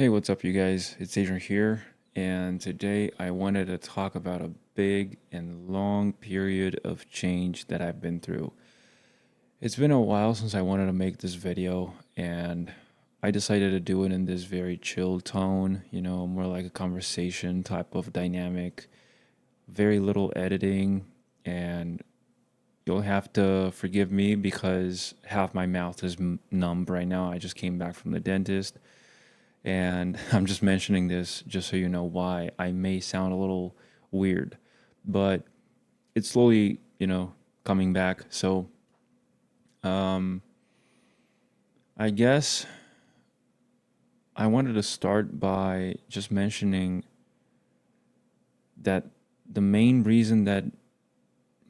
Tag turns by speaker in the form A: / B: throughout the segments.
A: Hey, what's up, you guys? It's Adrian here, and today I wanted to talk about a big and long period of change that I've been through. It's been a while since I wanted to make this video, and I decided to do it in this very chill tone, more like a conversation type of dynamic, very little editing, and you'll have to forgive me because half my mouth is numb right now. I just came back from the dentist. And I'm just mentioning this just so you know why I may sound a little weird, but it's slowly, coming back. So um, I guess I wanted to start by just mentioning that the main reason that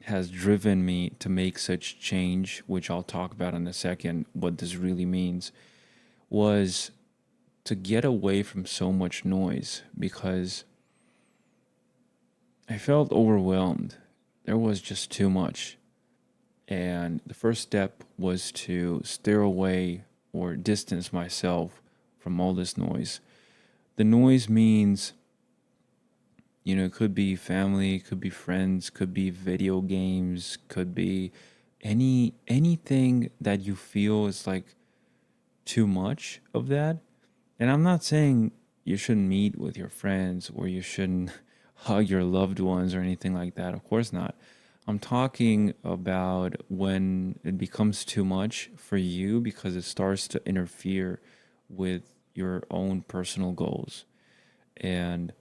A: has driven me to make such change, which I'll talk about in a second, what this really means, was to get away from so much noise because I felt overwhelmed. There was just too much. And the first step was to steer away or distance myself from all this noise. The noise means, it could be family, could be friends, could be video games, could be anything that you feel is like too much of that. And I'm not saying you shouldn't meet with your friends or you shouldn't hug your loved ones or anything like that. Of course not. I'm talking about when it becomes too much for you because it starts to interfere with your own personal goals. And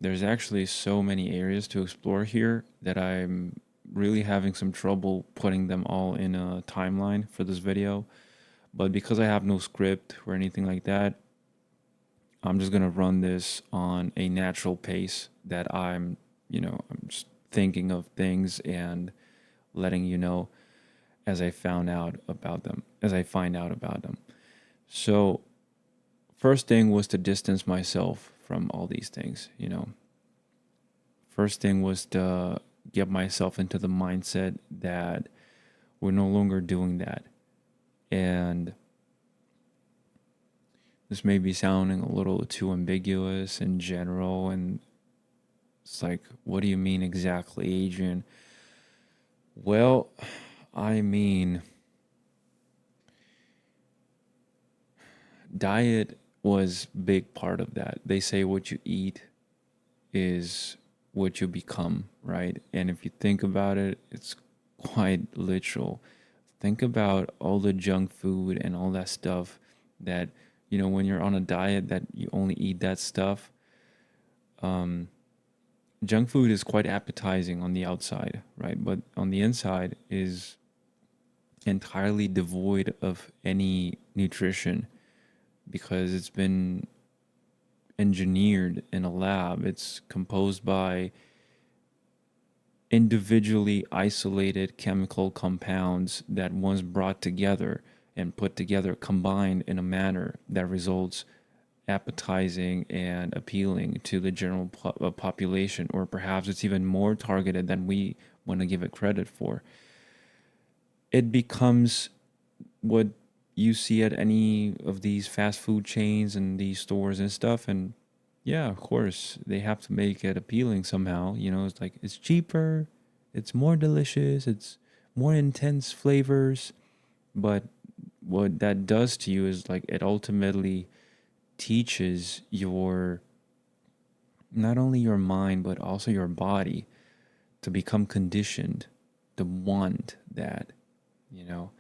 A: there's actually so many areas to explore here that I'm really having some trouble putting them all in a timeline for this video. But because I have no script or anything like that, I'm just gonna run this on a natural pace that I'm just thinking of things and letting you know as I find out about them. So, first thing was to distance myself from all these things. First thing was to get myself into the mindset that we're no longer doing that. And this may be sounding a little too ambiguous in general, and it's like, what do you mean exactly, Adrian? Well, I mean, diet was big part of that. They say what you eat is what you become, right? And if you think about it, it's quite literal. Think about all the junk food and all that stuff that, when you're on a diet that you only eat that stuff. Junk food is quite appetizing on the outside, right? But on the inside is entirely devoid of any nutrition because it's been engineered in a lab. It's composed by individually isolated chemical compounds that once brought together and put together combined in a manner that results appetizing and appealing to the general population, or perhaps it's even more targeted than we want to give it credit for. It becomes what you see at any of these fast food chains and these stores and stuff. And yeah, of course, they have to make it appealing somehow. It's like it's cheaper, it's more delicious, it's more intense flavors. But what that does to you is like it ultimately teaches your not only your mind but also your body to become conditioned to want that, you know.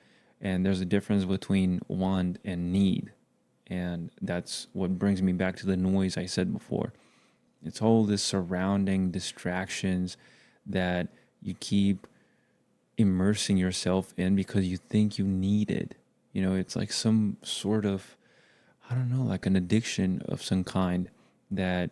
A: And there's a difference between want and need. And that's what brings me back to the noise I said before. It's all this surrounding distractions that you keep immersing yourself in because you think you need it. It's like some sort of, I don't know, like an addiction of some kind that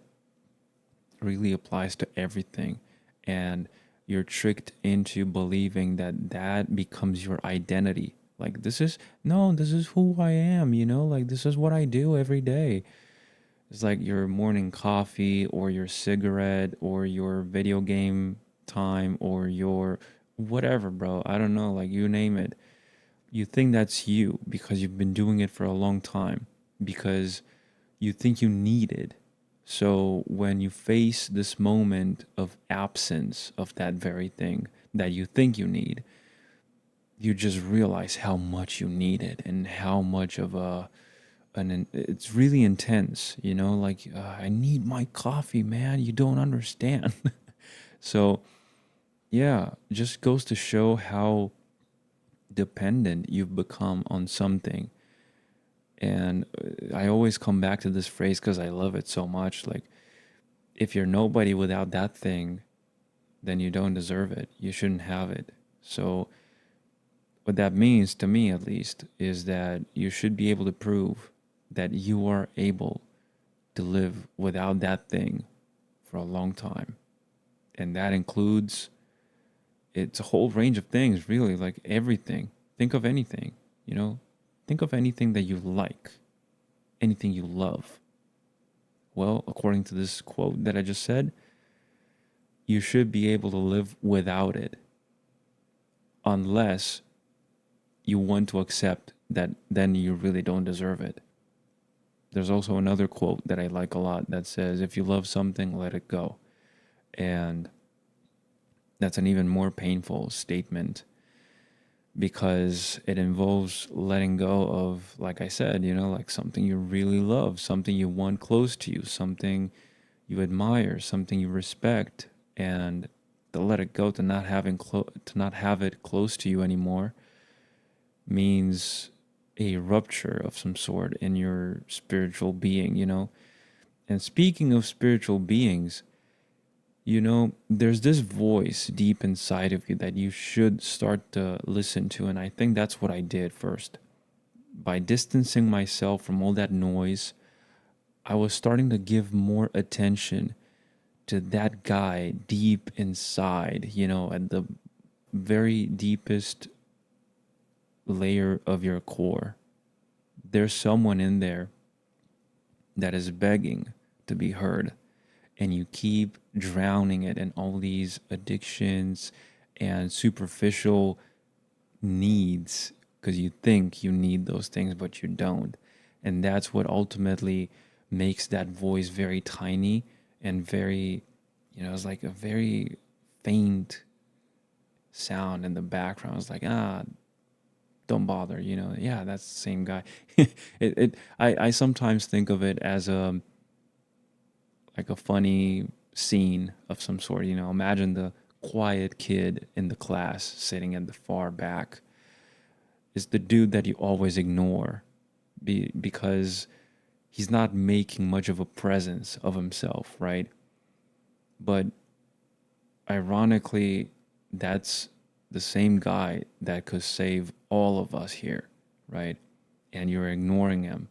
A: really applies to everything. And you're tricked into believing that that becomes your identity. Like, this is, no, this is who I am, like, this is what I do every day. It's like your morning coffee or your cigarette or your video game time or your whatever, bro. I don't know, like, you name it. You think that's you because you've been doing it for a long time, because you think you need it. So when you face this moment of absence of that very thing that you think you need, you just realize how much you need it and how much of it's really intense, like I need my coffee, man. You don't understand. So, yeah, just goes to show how dependent you've become on something. And I always come back to this phrase because I love it so much. Like, if you're nobody without that thing, then you don't deserve it. You shouldn't have it. So, what that means to me, at least, is that you should be able to prove that you are able to live without that thing for a long time. And that includes, it's a whole range of things, really, like everything. Think of anything, you know? Think of anything that you like, anything you love. Well, according to this quote that I just said, you should be able to live without it unless you want to accept that then you really don't deserve it. There's also another quote that I like a lot that says, if you love something, let it go. And that's an even more painful statement because it involves letting go of, like I said, like something you really love, something you want close to you, something you admire, something you respect, and to let it go, to not have it close to you anymore, means a rupture of some sort in your spiritual being. And speaking of spiritual beings, there's this voice deep inside of you that you should start to listen to. And I think that's what I did first. By distancing myself from all that noise, I was starting to give more attention to that guy deep inside, at the very deepest layer of your core. There's someone in there that is begging to be heard, and you keep drowning it in all these addictions and superficial needs because you think you need those things, but you don't. And that's what ultimately makes that voice very tiny and very, it's like a very faint sound in the background. It's like, don't bother, yeah, that's the same guy. I sometimes think of it as like a funny scene of some sort. Imagine the quiet kid in the class sitting at the far back is the dude that you always ignore because he's not making much of a presence of himself, right? But ironically, that's the same guy that could save all of us here, right? And you're ignoring him.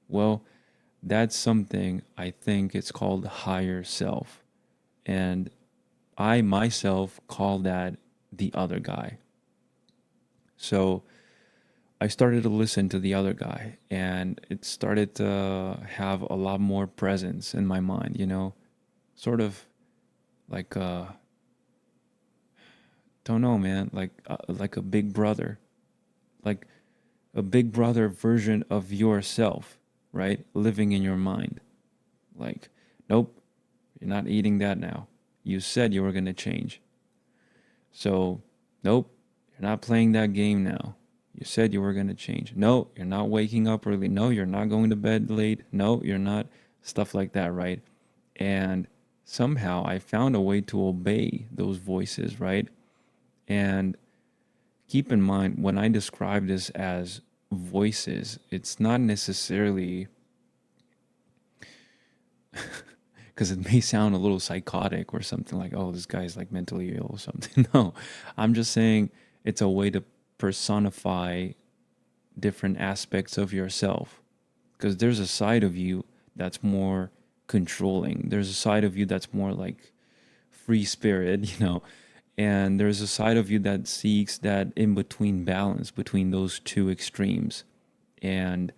A: Well, that's something I think it's called higher self. And I myself call that the other guy. So I started to listen to the other guy and it started to have a lot more presence in my mind, sort of like don't know, man, like a big brother, like a big brother version of yourself, right? Living in your mind. Like, nope, you're not eating that now. You said you were going to change. So, nope, you're not playing that game now. You said you were going to change. No, you're not waking up early. No, you're not going to bed late. No, you're not. Stuff like that, right? And somehow I found a way to obey those voices, right? And keep in mind, when I describe this as voices, it's not necessarily because it may sound a little psychotic or something like, oh, this guy's like mentally ill or something. No, I'm just saying it's a way to personify different aspects of yourself because there's a side of you that's more controlling. There's a side of you that's more like free spirit, and there's a side of you that seeks that in between balance between those two extremes. And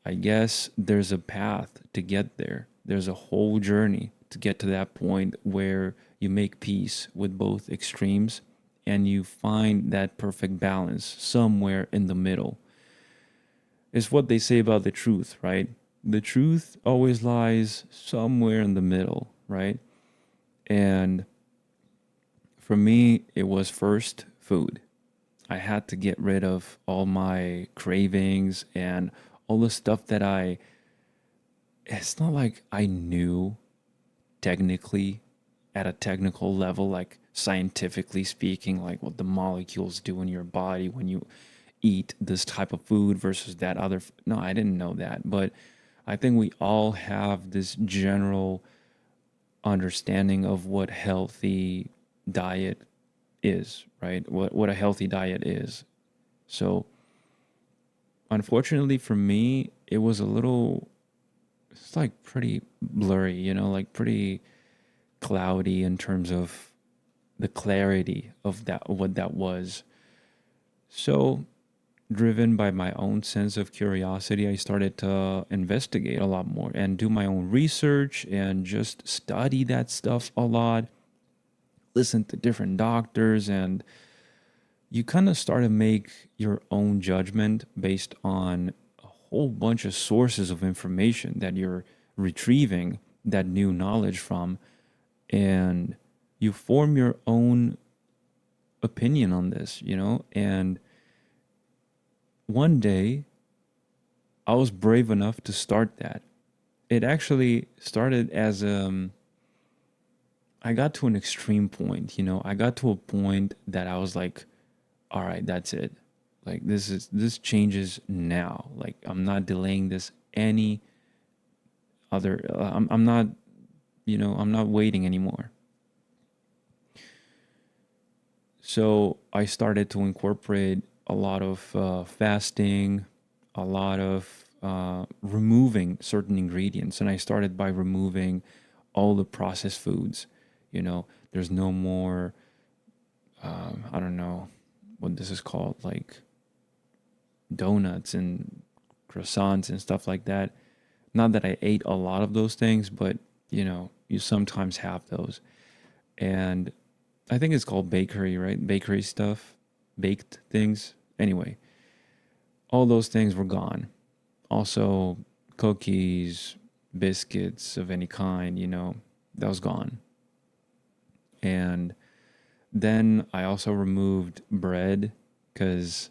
A: I guess there's a path to get there. There's a whole journey to get to that point where you make peace with both extremes and you find that perfect balance somewhere in the middle. It's what they say about the truth, right? The truth always lies somewhere in the middle, right? And for me, it was first food. I had to get rid of all my cravings and all the stuff that it's not like I knew technically at a technical level, like scientifically speaking, like what the molecules do in your body when you eat this type of food versus that other. No, I didn't know that. But I think we all have this general understanding of what healthy diet is, right? What a healthy diet is. So, unfortunately for me, it was a little, it's like pretty blurry, like pretty cloudy in terms of the clarity of that, what that was. So, driven by my own sense of curiosity, I started to investigate a lot more and do my own research and just study that stuff a lot, listen to different doctors, and you kind of start to make your own judgment based on a whole bunch of sources of information that you're retrieving that new knowledge from, and you form your own opinion on this, and one day I was brave enough to start that. It actually started as I got to an extreme point, I got to a point that I was like, all right, that's it. Like this changes now. Like I'm not delaying this any other I'm not, I'm not waiting anymore. So I started to incorporate a lot of fasting, a lot of removing certain ingredients. And I started by removing all the processed foods. There's no more, I don't know what this is called, like donuts and croissants and stuff like that. Not that I ate a lot of those things, but you sometimes have those. And I think it's called bakery, right? Bakery stuff, baked things. Anyway, all those things were gone. Also, cookies, biscuits of any kind, that was gone. And then I also removed bread because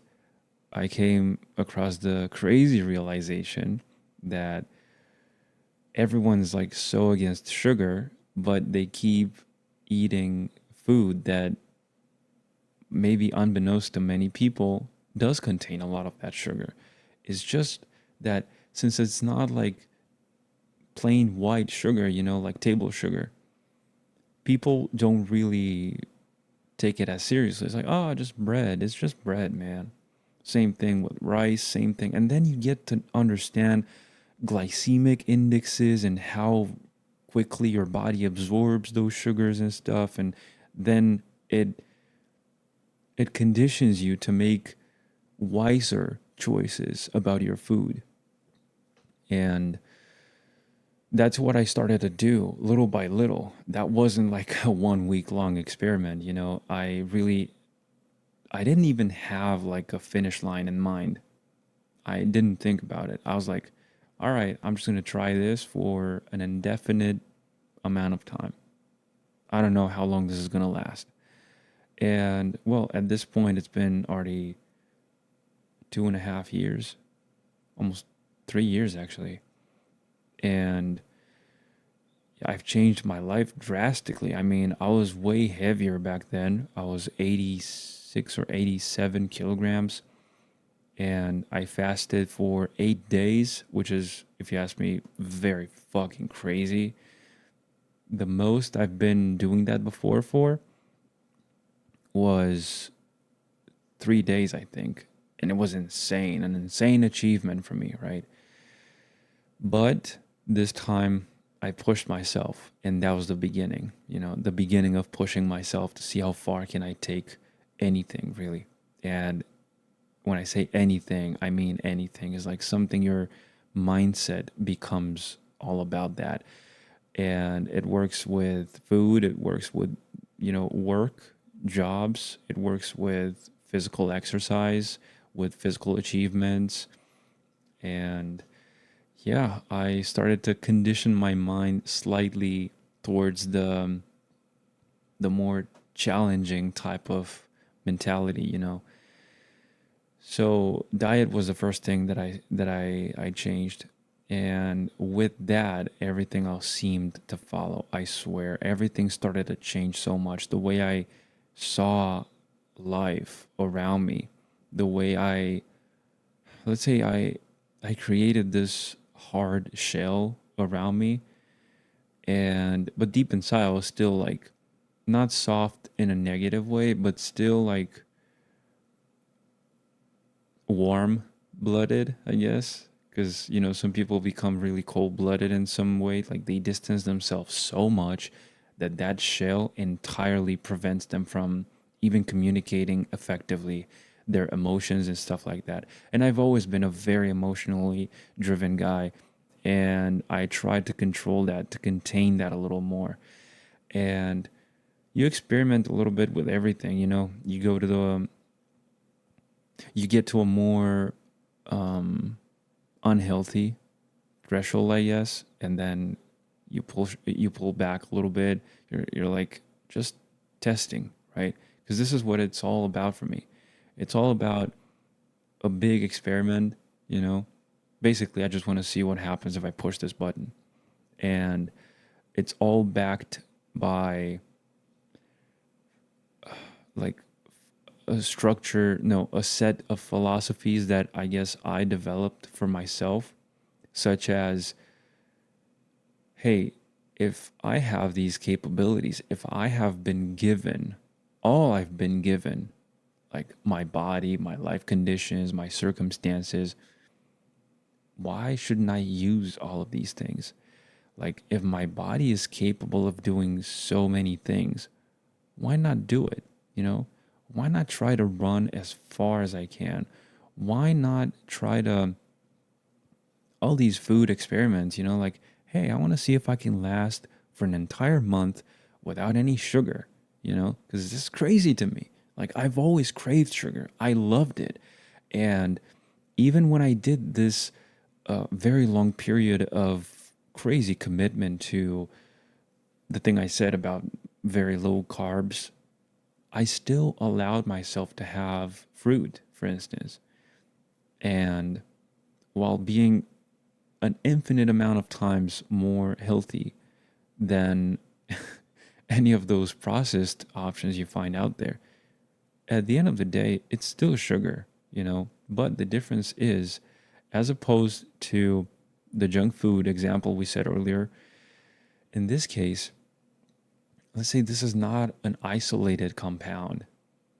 A: I came across the crazy realization that everyone's like so against sugar, but they keep eating food that maybe unbeknownst to many people does contain a lot of that sugar. It's just that since it's not like plain white sugar, like table sugar, people don't really take it as seriously. It's like, oh, just bread. It's just bread, man. Same thing with rice, same thing. And then you get to understand glycemic indexes and how quickly your body absorbs those sugars and stuff. And then it conditions you to make wiser choices about your food. And that's what I started to do little by little. That wasn't like a 1 week long experiment, I didn't even have like a finish line in mind. I didn't think about it. I was like, all right, I'm just going to try this for an indefinite amount of time. I don't know how long this is going to last. And well, at this point, it's been already 2.5 years, almost 3 years actually. And I've changed my life drastically. I mean, I was way heavier back then. I was 86 or 87 kilograms. And I fasted for 8 days, which is, if you ask me, very fucking crazy. The most I've been doing that before for was 3 days, I think. And it was insane, an insane achievement for me, right? But this time I pushed myself, and that was the beginning, the beginning of pushing myself to see how far can I take anything, really. And when I say anything, I mean anything. Is like something your mindset becomes all about that. And it works with food, it works with, work, jobs, it works with physical exercise, with physical achievements. And yeah, I started to condition my mind slightly towards the more challenging type of mentality, you know. So diet was the first thing that I changed. And with that, everything else seemed to follow. I swear, everything started to change so much. The way I saw life around me, the way let's say I created this hard shell around me, and but deep inside I was still like not soft in a negative way, but still like warm blooded, I guess. Because, you know, some people become really cold blooded in some way. Like they distance themselves so much that that shell entirely prevents them from even communicating effectively their emotions and stuff like that. And I've always been a very emotionally driven guy. And I tried to control that, to contain that a little more. And you experiment a little bit with everything, you know. You get to a more unhealthy threshold, I guess, and then you pull back a little bit. You're like just testing, right? Because this is what it's all about for me. It's all about a big experiment, you know. Basically, I just want to see what happens if I push this button, and it's all backed by like a structure, no, a set of philosophies that I guess I developed for myself, such as, hey, if I have these capabilities, if I have been given all I've been given, like my body, my life conditions, my circumstances, why shouldn't I use all of these things? Like, if my body is capable of doing so many things, why not do it? You know, why not try to run as far as I can? Why not try to all these food experiments, you know, like, hey, I want to see if I can last for an entire month without any sugar, you know, because this is crazy to me. Like, I've always craved sugar, I loved it. And even when I did this very long period of crazy commitment to the thing I said about very low carbs, I still allowed myself to have fruit, for instance. And while being an infinite amount of times more healthy than any of those processed options you find out there. At the end of the day, it's still sugar, you know, but the difference is, as opposed to the junk food example we said earlier, in this case, let's say this is not an isolated compound,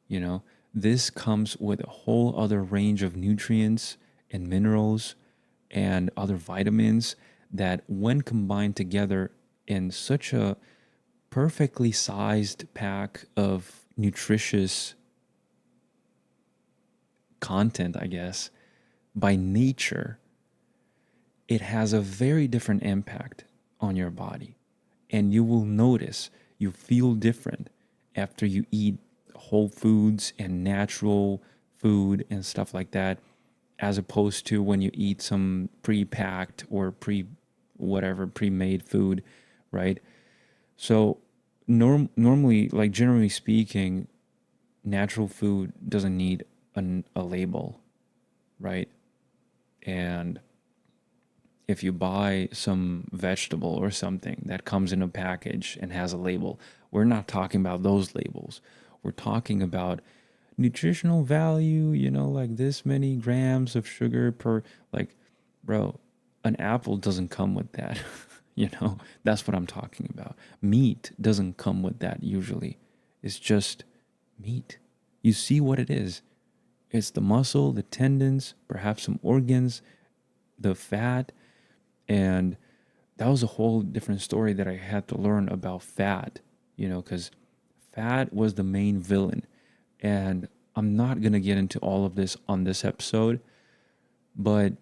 A: you know, this comes with a whole other range of nutrients and minerals and other vitamins that, when combined together in such a perfectly sized pack of nutritious content, I guess, by nature, it has a very different impact on your body. And you will notice you feel different after you eat whole foods and natural food and stuff like that, as opposed to when you eat some pre-packed or pre-made food, right? So normally, like generally speaking, natural food doesn't need a label, right? And if you buy some vegetable or something that comes in a package and has a label, we're not talking about those labels. We're talking about nutritional value, you know, like this many grams of sugar per, like, bro, an apple doesn't come with that. You know, that's what I'm talking about. Meat doesn't come with that usually. It's just meat. You see what it is. It's the muscle, the tendons, perhaps some organs, the fat. And that was a whole different story that I had to learn about fat, you know, because fat was the main villain. And I'm not going to get into all of this on this episode, but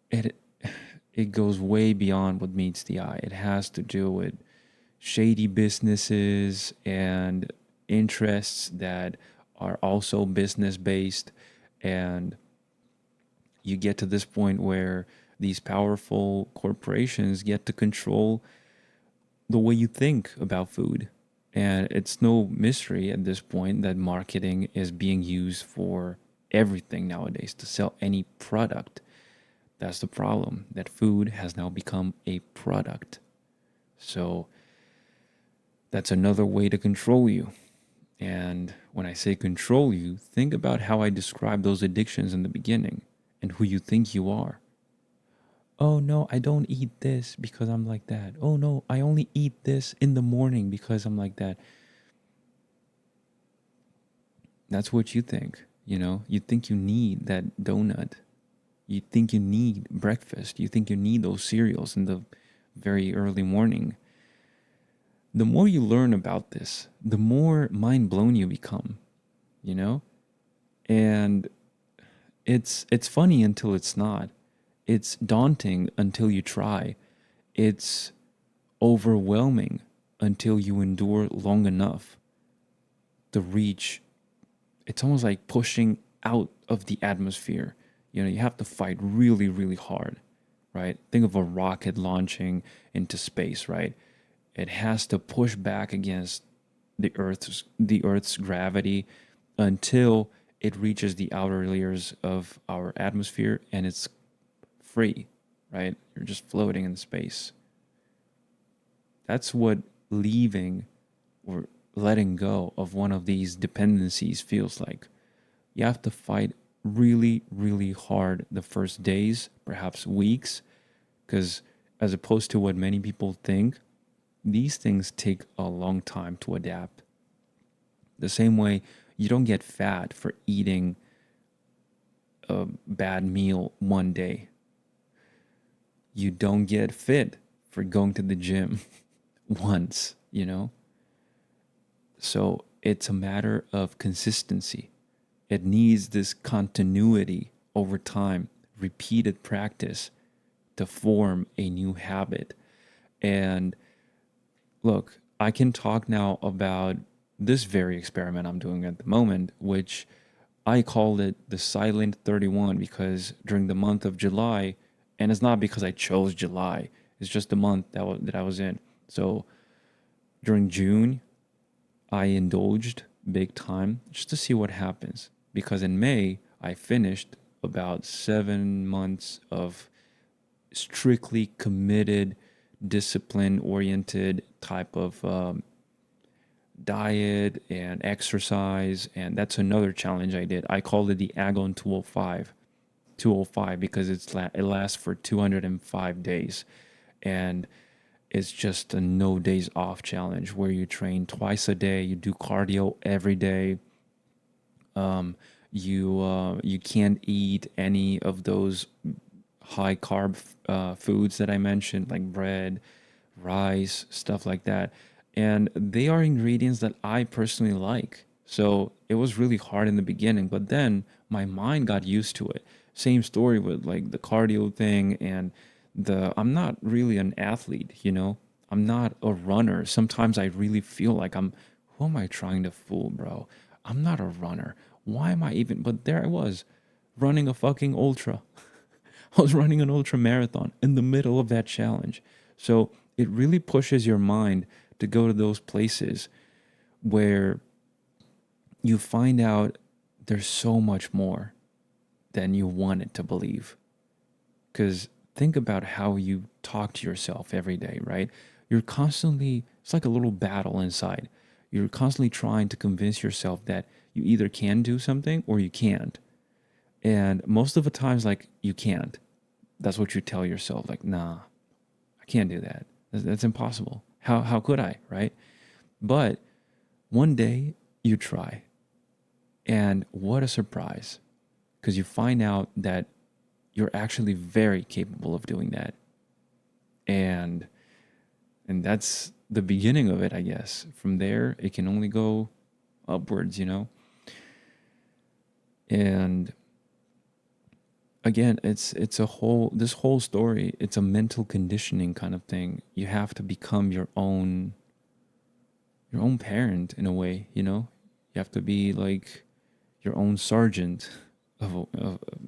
A: it it goes way beyond what meets the eye. It has to do with shady businesses and interests that are also business based. And you get to this point where These powerful corporations get to control the way you think about food. And it's no mystery at this point that marketing is being used for everything nowadays to sell any product. That's the problem, that food has now become a product. So that's another way to control you. And when I say control you, think about how I described those addictions in the beginning and who you think you are. Oh no, I don't eat this because I'm like that. Oh no, I only eat this in the morning because I'm like that. That's what you think, you know? You think you need that donut. You think you need breakfast. You think you need those cereals in the very early morning. The more you learn about this, the more mind blown you become, you know? And it's funny until it's not. It's daunting until you try. It's overwhelming until you endure long enough to reach. It's almost like pushing out of the atmosphere. You know, you have to fight really, really hard, right? Think of a rocket launching into space, right? It has to push back against the Earth's gravity until it reaches the outer layers of our atmosphere and it's free, right? You're just floating in space. That's what leaving or letting go of one of these dependencies feels like. You have to fight really, really hard the first days, perhaps weeks, because as opposed to what many people think, these things take a long time to adapt. The same way you don't get fat for eating a bad meal one day. You don't get fit for going to the gym once, you know? So it's a matter of consistency. It needs this continuity over time, repeated practice to form a new habit. And look, I can talk now about this very experiment I'm doing at the moment, which I called it the Silent 31 because during the month of July, and it's not because I chose July, it's just the month that I was in. So during June, I indulged big time just to see what happens. Because in May, I finished about 7 months of strictly committed, discipline oriented type of diet and exercise. And that's another challenge I did. I called it the Agon 205. 205 because it lasts for 205 days. And it's just a no days off challenge where you train twice a day, you do cardio every day. You can't eat any of those high carb foods that I mentioned, like bread, rice, stuff like that. And they are ingredients that I personally like. So it was really hard in the beginning, but then my mind got used to it. Same story with like the cardio thing and I'm not really an athlete, you know? I'm not a runner. Sometimes I really feel like who am I trying to fool, bro? I'm not a runner. Why am I even, but there I was running a fucking ultra. I was running an ultra marathon in the middle of that challenge. So it really pushes your mind to go to those places where you find out there's so much more than you wanted to believe. Because think about how you talk to yourself every day, right? You're constantly, it's like a little battle inside. You're constantly trying to convince yourself that you either can do something or you can't. And most of the times, like, you can't. That's what you tell yourself, like, nah, I can't do that. That's impossible. How could I, right? But one day you try. And what a surprise. Because you find out that you're actually very capable of doing that. And that's the beginning of it, I guess. From there, it can only go upwards, you know? And again, it's a whole this whole story, it's a mental conditioning kind of thing. You have to become your own parent in a way, you know? You have to be like your own sergeant of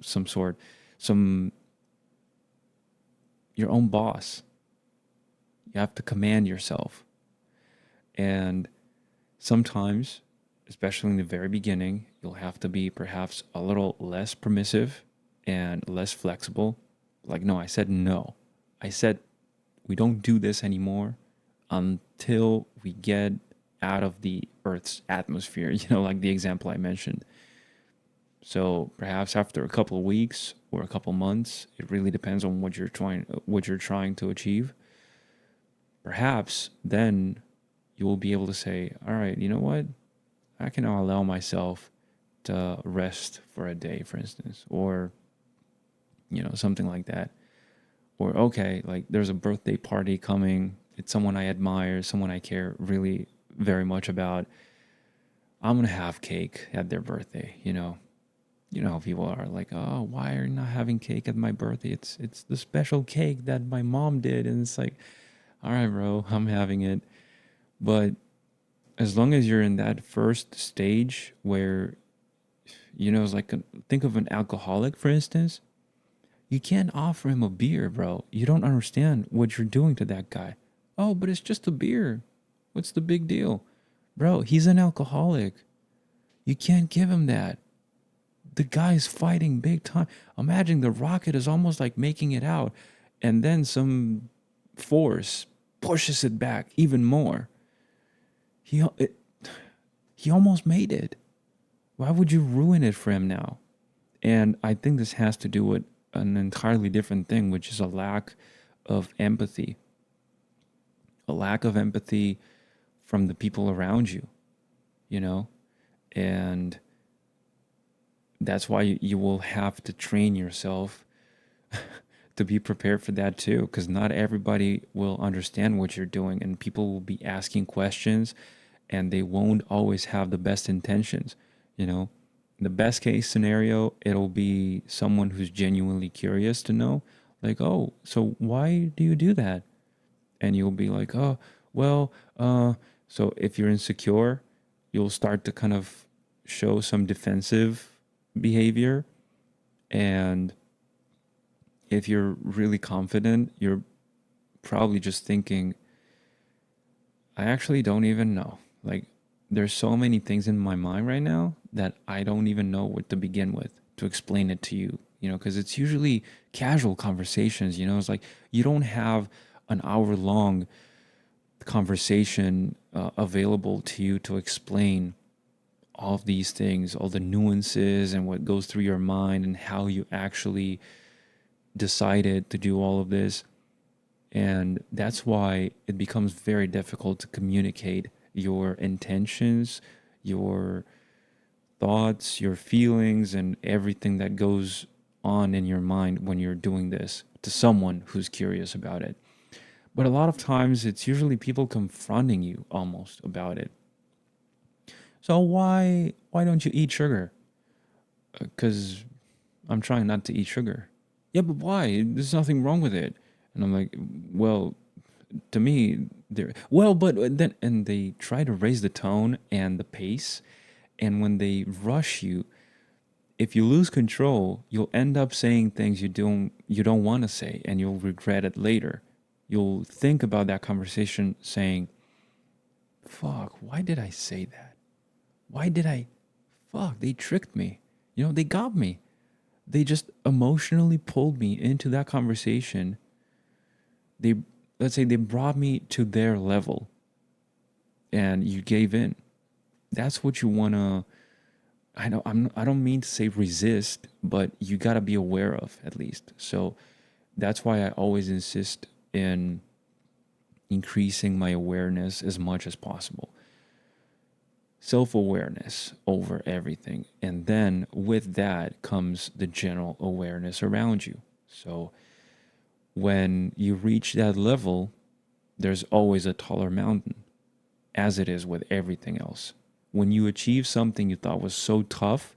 A: some sort. Some your own boss. You have to command yourself. And sometimes, especially in the very beginning, you'll have to be perhaps a little less permissive and less flexible. Like, no, I said no. I said we don't do this anymore until we get out of the Earth's atmosphere, like the example I mentioned. So perhaps after a couple of weeks or a couple months, it really depends on what you're trying to achieve. Perhaps then you will be able to say, all right, you know what? I can now allow myself to rest for a day, for instance, or, something like that. Or, okay, like there's a birthday party coming. It's someone I admire, someone I care really very much about. I'm going to have cake at their birthday, You know how people are like, oh, why are you not having cake at my birthday? It's the special cake that my mom did. And it's like, all right, bro, I'm having it. But as long as you're in that first stage where, it's like, think of an alcoholic, for instance. You can't offer him a beer, bro. You don't understand what you're doing to that guy. Oh, but it's just a beer. What's the big deal? Bro, he's an alcoholic. You can't give him that. The guy's fighting big time. Imagine the rocket is almost like making it out, and then some force pushes it back even more. He almost made it. Why would you ruin it for him now? And I think this has to do with an entirely different thing, which is a lack of empathy. A lack of empathy from the people around you, you know? And that's why you will have to train yourself to be prepared for that too, because not everybody will understand what you're doing, and people will be asking questions and they won't always have the best intentions, you know. In the best case scenario, it'll be someone who's genuinely curious to know, like, oh, so why do you do that? And you'll be like, oh, well, so if you're insecure, you'll start to kind of show some defensive behavior. And if you're really confident, you're probably just thinking, I actually don't even know. Like, there's so many things in my mind right now that I don't even know what to begin with to explain it to you, because it's usually casual conversations, it's like you don't have an hour long conversation available to you to explain all of these things, all the nuances and what goes through your mind and how you actually decided to do all of this. And that's why it becomes very difficult to communicate your intentions, your thoughts, your feelings, and everything that goes on in your mind when you're doing this to someone who's curious about it. But a lot of times it's usually people confronting you almost about it. So why don't you eat sugar? Because I'm trying not to eat sugar. Yeah, but why? There's nothing wrong with it. And I'm like, well, to me, they're well, but then and they try to raise the tone and the pace, and when they rush you, if you lose control, you'll end up saying things you don't want to say, and you'll regret it later. You'll think about that conversation saying, "Fuck, why did I say that? Why did I? Fuck, they tricked me. They got me. They just emotionally pulled me into that conversation. They let's say they brought me to their level and you gave in. That's what you want to I don't mean to say resist, but you got to be aware of at least. So that's why I always insist in increasing my awareness as much as possible. Self-awareness over everything. And then with that comes the general awareness around you. So when you reach that level, there's always a taller mountain, as it is with everything else. When you achieve something you thought was so tough,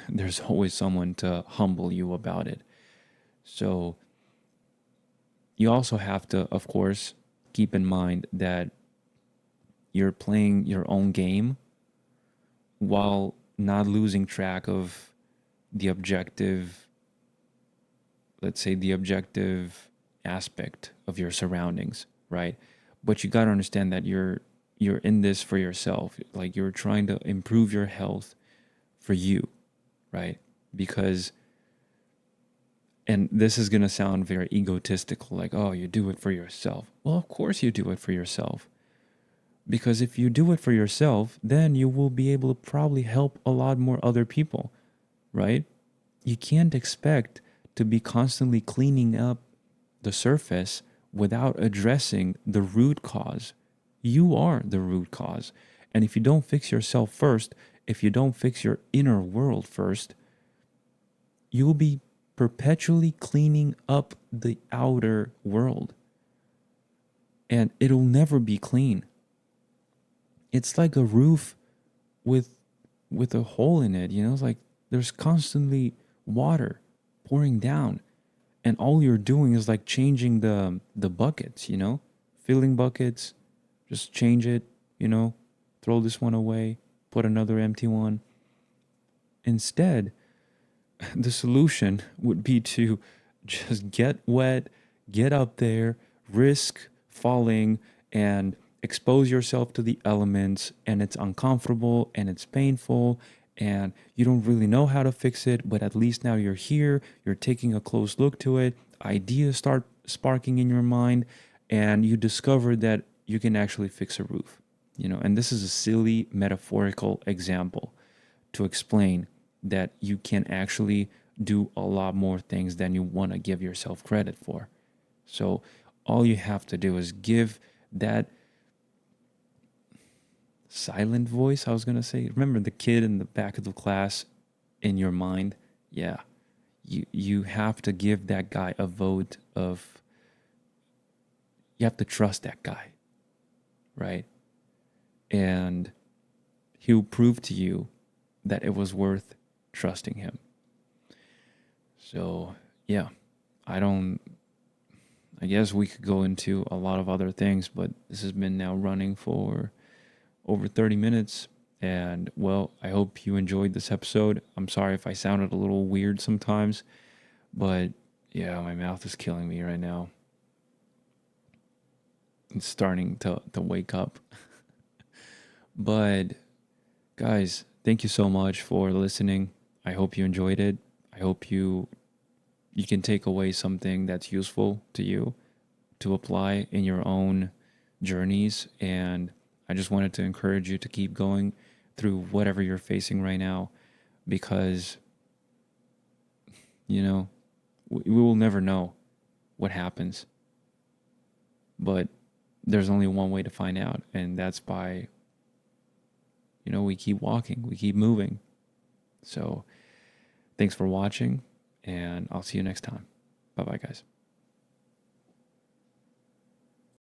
A: there's always someone to humble you about it. So you also have to, of course, keep in mind that you're playing your own game while not losing track of the objective, let's say the objective aspect of your surroundings, right? But you got to understand that you're in this for yourself. Like you're trying to improve your health for you, right? Because, and this is going to sound very egotistical, like, oh, you do it for yourself. Well, of course you do it for yourself. Because if you do it for yourself, then you will be able to probably help a lot more other people, right? You can't expect to be constantly cleaning up the surface without addressing the root cause. You are the root cause. And if you don't fix yourself first, if you don't fix your inner world first, you will be perpetually cleaning up the outer world. And it'll never be clean. It's like a roof with a hole in it, you know? It's like there's constantly water pouring down, and all you're doing is like changing the buckets, you know? Filling buckets, just change it, you know? Throw this one away, put another empty one. Instead, the solution would be to just get wet, get up there, risk falling, and expose yourself to the elements. And it's uncomfortable and it's painful, and you don't really know how to fix it, but at least now you're here, you're taking a close look to it, ideas start sparking in your mind, and you discover that you can actually fix a roof, you know. And this is a silly metaphorical example to explain that you can actually do a lot more things than you want to give yourself credit for. So all you have to do is give that silent voice, I was going to say. Remember the kid in the back of the class in your mind? Yeah. You have to give that guy a vote of, you have to trust that guy, right? And he'll prove to you that it was worth trusting him. So, yeah, I guess we could go into a lot of other things, but this has been now running for over 30 minutes. And well, I hope you enjoyed this episode. I'm sorry if I sounded a little weird sometimes, but yeah, my mouth is killing me right now. It's starting to wake up. But guys, thank you so much for listening. I hope you enjoyed it. I hope you can take away something that's useful to you to apply in your own journeys. And I just wanted to encourage you to keep going through whatever you're facing right now, because, you know, we will never know what happens. But there's only one way to find out, and that's by, you know, we keep walking, we keep moving. So thanks for watching, and I'll see you next time. Bye-bye, guys.